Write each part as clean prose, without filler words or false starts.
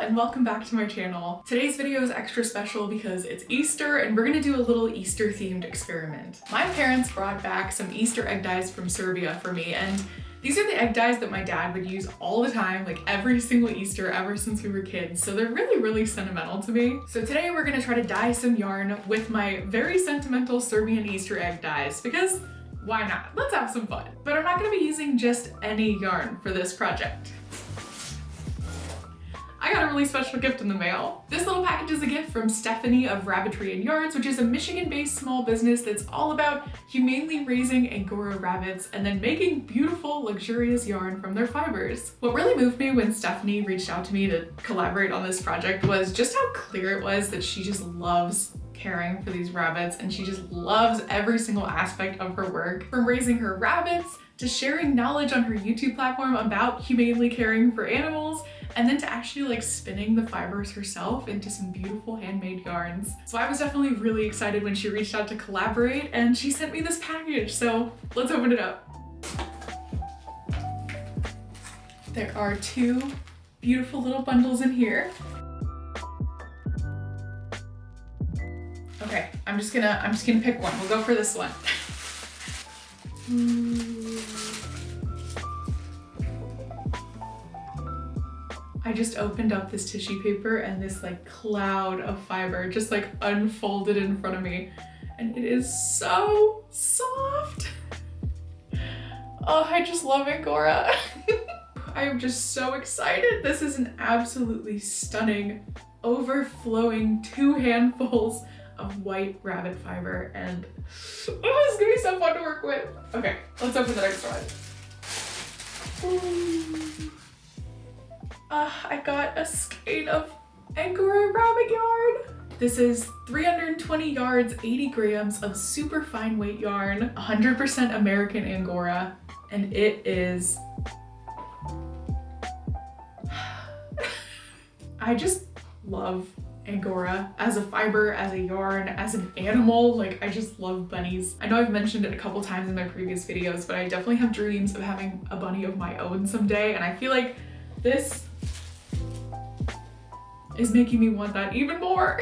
and welcome back to my channel. Today's video is extra special because it's Easter and we're gonna do a little Easter themed experiment. My parents brought back some Easter egg dyes from Serbia for me, and these are the egg dyes that my dad would use all the time, like every single Easter ever since we were kids. So they're really sentimental to me. So today we're gonna try to dye some yarn with my very sentimental Serbian Easter egg dyes because why not? Let's have some fun. But I'm not gonna be using just any yarn for this project. I got a really special gift in the mail. This little package is a gift from Stephanie of Rabbitry and Yards, which is a Michigan-based small business that's all about humanely raising Angora rabbits and then making beautiful, luxurious yarn from their fibers. What really moved me when Stephanie reached out to me to collaborate on this project was just how clear it was that she just loves caring for these rabbits, and she just loves every single aspect of her work, from raising her rabbits to sharing knowledge on her YouTube platform about humanely caring for animals, and then to actually like spinning the fibers herself into some beautiful handmade yarns. So I was definitely really excited when she reached out to collaborate, and she sent me this package, so let's open it up. There are two beautiful little bundles in here. Okay, I'm just gonna pick one. We'll go for this one. I just opened up this tissue paper and this like cloud of fiber just like unfolded in front of me, and it is so soft. Oh, I just love Angora. I am just so excited. This is an absolutely stunning, overflowing 2 handfuls of white rabbit fiber, and oh, it's gonna be so fun to work with. Okay, let's open the next one. Ooh. I got a skein of Angora rabbit yarn. This is 320 yards, 80 grams of super fine weight yarn, 100% American Angora, and it is... I just love Angora as a fiber, as a yarn, as an animal. Like, I just love bunnies. I know I've mentioned it a couple times in my previous videos, but I definitely have dreams of having a bunny of my own someday, and I feel like this is making me want that even more.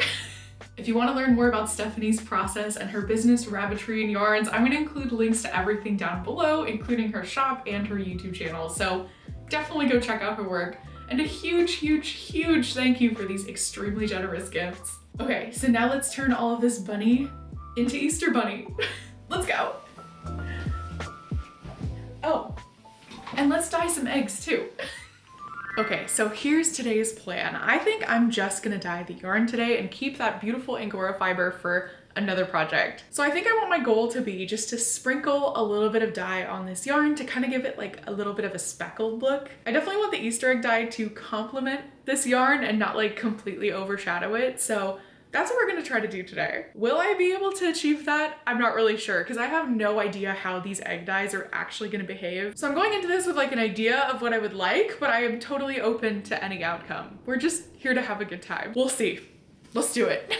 If you want to learn more about Stephanie's process and her business, Rabbitry and Yarns, I'm going to include links to everything down below, including her shop and her YouTube channel, so definitely go check out her work. And a huge thank you for these extremely generous gifts. Okay, so now let's turn all of this bunny into Easter bunny. Let's go. Oh, and let's dye some eggs too. Okay, so here's today's plan. I think I'm just gonna dye the yarn today and keep that beautiful Angora fiber for another project. So I think I want my goal to be just to sprinkle a little bit of dye on this yarn to kind of give it like a little bit of a speckled look. I definitely want the Easter egg dye to complement this yarn and not like completely overshadow it. So that's what we're gonna try to do today. Will I be able to achieve that? I'm not really sure because I have no idea how these egg dyes are actually gonna behave. So I'm going into this with like an idea of what I would like, but I am totally open to any outcome. We're just here to have a good time. We'll see. Let's do it.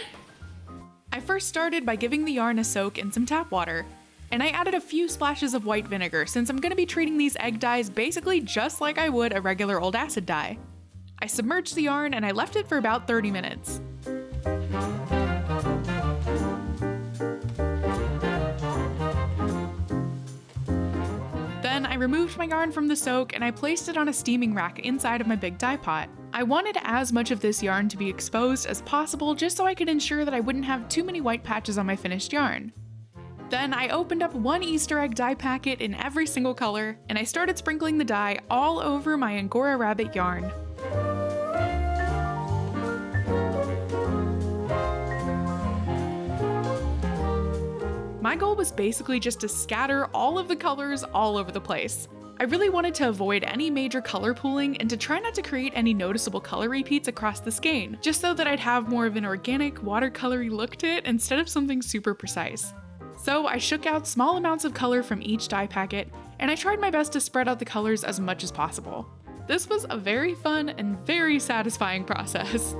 I first started by giving the yarn a soak in some tap water, and I added a few splashes of white vinegar since I'm gonna be treating these egg dyes basically just like I would a regular old acid dye. I submerged the yarn and I left it for about 30 minutes. Then I removed my yarn from the soak and I placed it on a steaming rack inside of my big dye pot. I wanted as much of this yarn to be exposed as possible just so I could ensure that I wouldn't have too many white patches on my finished yarn. Then I opened up one Easter egg dye packet in every single color, and I started sprinkling the dye all over my Angora rabbit yarn. My goal was basically just to scatter all of the colors all over the place. I really wanted to avoid any major color pooling and to try not to create any noticeable color repeats across the skein, just so that I'd have more of an organic, watercolory look to it instead of something super precise. So I shook out small amounts of color from each dye packet, and I tried my best to spread out the colors as much as possible. This was a very fun and very satisfying process.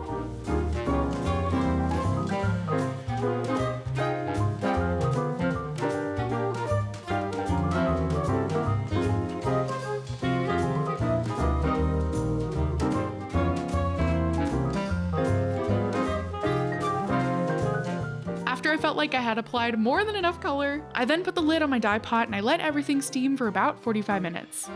felt like I had applied more than enough color. I then put the lid on my dye pot and I let everything steam for about 45 minutes.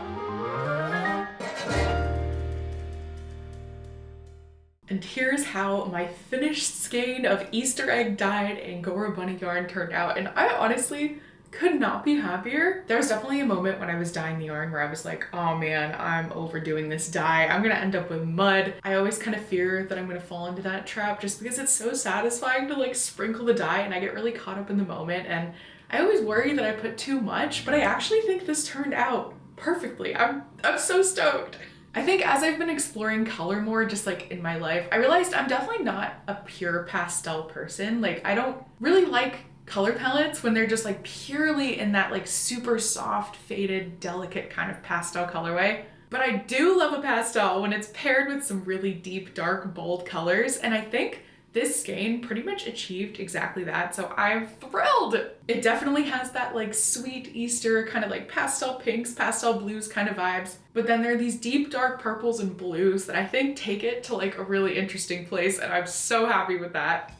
And here's how my finished skein of Easter egg dyed Angora bunny yarn turned out, and I honestly could not be happier. There was definitely a moment when I was dyeing the yarn where I was like, oh man, I'm overdoing this dye. I'm gonna end up with mud. I always kind of fear that I'm gonna fall into that trap just because it's so satisfying to like sprinkle the dye, and I get really caught up in the moment, and I always worry that I put too much, but I actually think this turned out perfectly. I'm so stoked. I think as I've been exploring color more just like in my life, I realized I'm definitely not a pure pastel person. Like I don't really like color palettes when they're just like purely in that like super soft, faded, delicate kind of pastel colorway. But I do love a pastel when it's paired with some really deep, dark, bold colors. And I think this skein pretty much achieved exactly that, so I'm thrilled! It definitely has that like sweet Easter kind of like pastel pinks, pastel blues kind of vibes, but then there are these deep dark purples and blues that I think take it to like a really interesting place, and I'm so happy with that.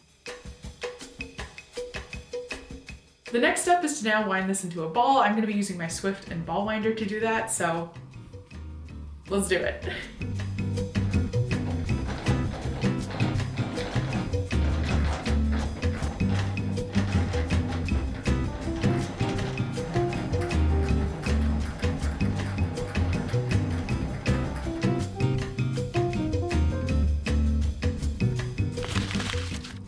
The next step is to now wind this into a ball. I'm going to be using my Swift and ball winder to do that, so let's do it.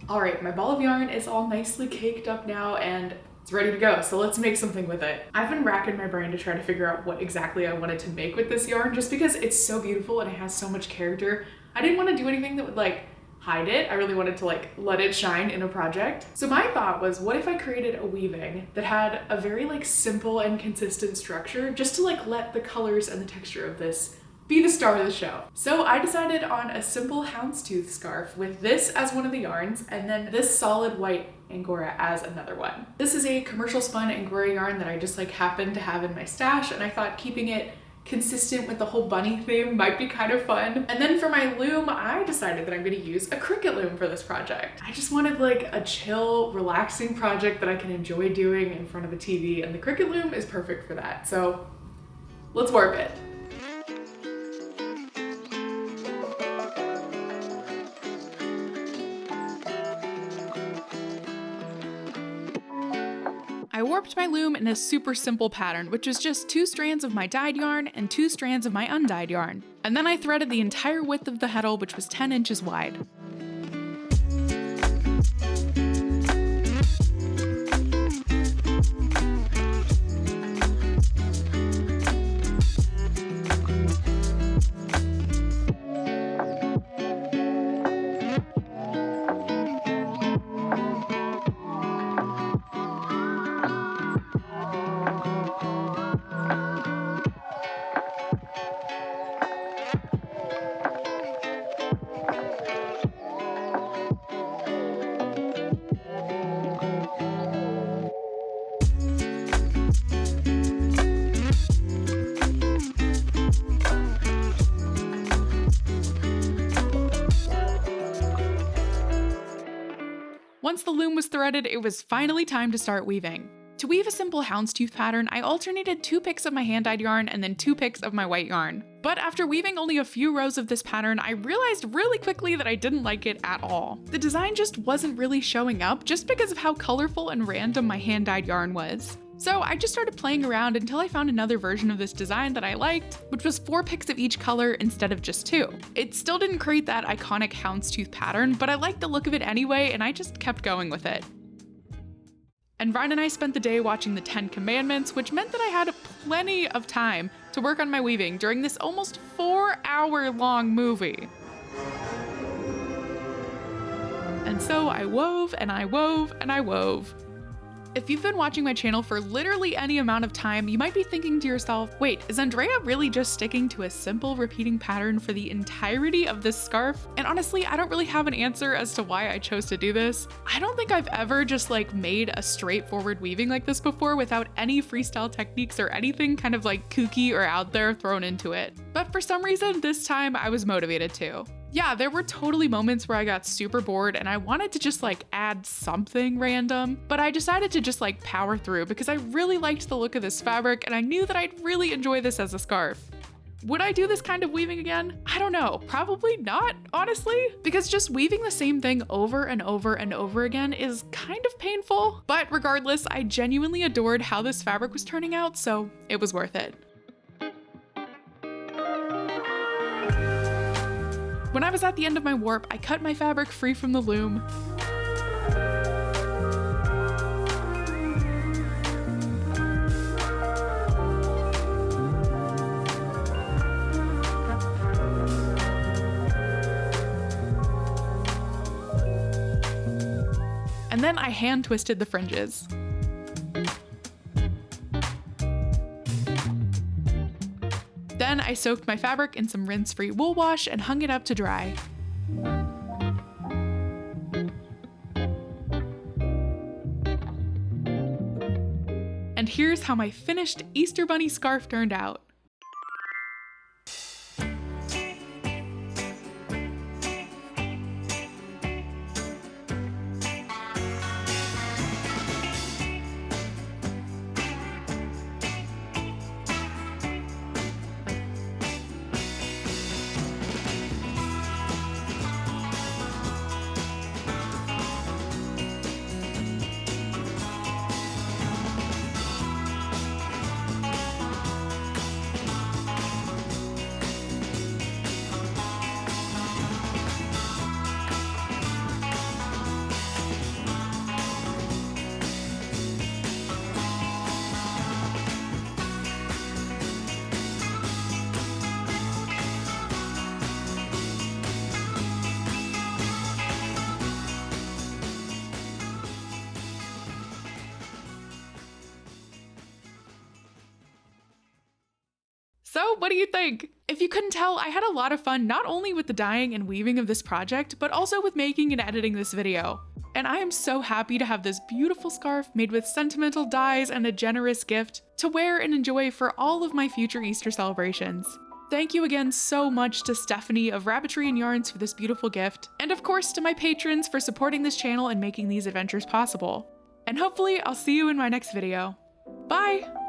All right, my ball of yarn is all nicely caked up now and it's ready to go, so let's make something with it. I've been racking my brain to try to figure out what exactly I wanted to make with this yarn just because it's so beautiful and it has so much character. I didn't want to do anything that would like hide it. I really wanted to like let it shine in a project. So my thought was, what if I created a weaving that had a very like simple and consistent structure just to like let the colors and the texture of this be the star of the show. So I decided on a simple houndstooth scarf with this as one of the yarns and then this solid white Angora as another one. This is a commercial spun Angora yarn that I just like happened to have in my stash, and I thought keeping it consistent with the whole bunny theme might be kind of fun. And then for my loom, I decided that I'm gonna use a Cricut loom for this project. I just wanted like a chill, relaxing project that I can enjoy doing in front of the TV, and the Cricut loom is perfect for that. So let's warp it. I warped my loom in a super simple pattern, which was just 2 strands of my dyed yarn and 2 strands of my undyed yarn. And then I threaded the entire width of the heddle, which was 10 inches wide. Once the loom was threaded, it was finally time to start weaving. To weave a simple houndstooth pattern, I alternated 2 picks of my hand-dyed yarn and then 2 picks of my white yarn. But after weaving only a few rows of this pattern, I realized really quickly that I didn't like it at all. The design just wasn't really showing up just because of how colorful and random my hand-dyed yarn was. So I just started playing around until I found another version of this design that I liked, which was 4 picks of each color instead of just 2. It still didn't create that iconic houndstooth pattern, but I liked the look of it anyway, and I just kept going with it. And Ryan and I spent the day watching the 10 Commandments, which meant that I had plenty of time to work on my weaving during this almost 4-hour-long movie. And so I wove and I wove and I wove. If you've been watching my channel for literally any amount of time, you might be thinking to yourself, wait, is Andrea really just sticking to a simple repeating pattern for the entirety of this scarf? And honestly, I don't really have an answer as to why I chose to do this. I don't think I've ever just like made a straightforward weaving like this before without any freestyle techniques or anything kind of like kooky or out there thrown into it. But for some reason, this time I was motivated to. Yeah, there were totally moments where I got super bored and I wanted to just like add something random, but I decided to just like power through because I really liked the look of this fabric and I knew that I'd really enjoy this as a scarf. Would I do this kind of weaving again? I don't know, probably not, honestly, because just weaving the same thing over and over and over again is kind of painful. But regardless, I genuinely adored how this fabric was turning out, so it was worth it. When I was at the end of my warp, I cut my fabric free from the loom. And then I hand twisted the fringes. Then I soaked my fabric in some rinse-free wool wash and hung it up to dry. And here's how my finished Easter Bunny scarf turned out. So what do you think? If you couldn't tell, I had a lot of fun not only with the dyeing and weaving of this project, but also with making and editing this video. And I am so happy to have this beautiful scarf made with sentimental dyes and a generous gift to wear and enjoy for all of my future Easter celebrations. Thank you again so much to Stephanie of Rabbitry and Yarns for this beautiful gift, and of course to my patrons for supporting this channel and making these adventures possible. And hopefully I'll see you in my next video. Bye!